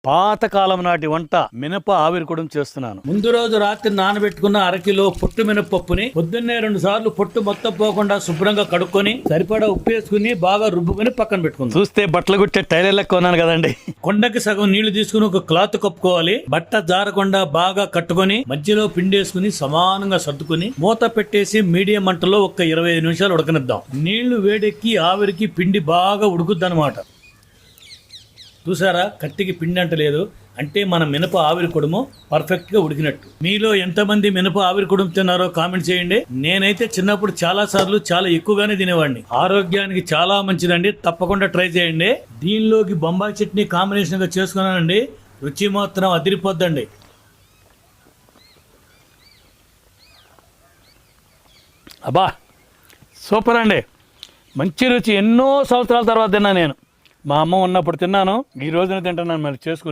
పాతకాలం నాటి వంట మినప ఆవిరికుడం చేస్తున్నాను. ముందు రోజు రాత్రి నానబెట్టుకున్న అరకిలో పొట్టు మినపప్పుని పొద్దున్నే 2 సార్లు పొట్టు మొత్తం పోకుండా శుభ్రంగా కడుక్కొని సరిపడా ఉప్పు వేసుకుని బాగా రుబ్బుకొని పక్కన పెట్టుకుంది. చూస్తే బట్టలు కుట్టే టైలర్ లెక్క ఉన్నాను కదండి. కొండకి సగం నీళ్లు తీసుకుని ఒక క్లాత్ కప్పుకోవాలి. బట్ట జారకుండా బాగా కట్టుకొని మధ్యలో పిండి వేసుకుని సమానంగా సర్దుకుని మూత పెట్టేసి మీడియం మంటలో ఒక 25 నిమిషాలు ఉడకనిద్దాం. నీళ్లు వేడెక్కి ఆవిరికి పిండి బాగా ఉడుకుద్ది అనమాట. చూసారా, కత్తికి పిండి అంటలేదు అంటే మన మినప ఆవిరి కుడుము పర్ఫెక్ట్ గా ఉడికినట్టు. మీలో ఎంతమంది మినప ఆవిరి కుడుము తిన్నారో కామెంట్ చేయండి. నేనైతే చిన్నప్పుడు చాలా సార్లు చాలా ఎక్కువగానే తినేవాడిని. ఆరోగ్యానికి చాలా మంచిదండి, తప్పకుండా ట్రై చేయండి. దీనిలోకి బొంబాయి చట్నీ కాంబినేషన్ గా చేసుకున్నానండి, రుచి మాత్రం అదిరిపోద్దండి. అబ్బా సూపర్ అండి, మంచి రుచి. ఎన్నో సంవత్సరాల తర్వాత తిన్నా నేను. మా అమ్మ ఉన్నప్పుడు తిన్నాను, ఈ రోజున తింటున్నాను మళ్ళీ చేసుకుని.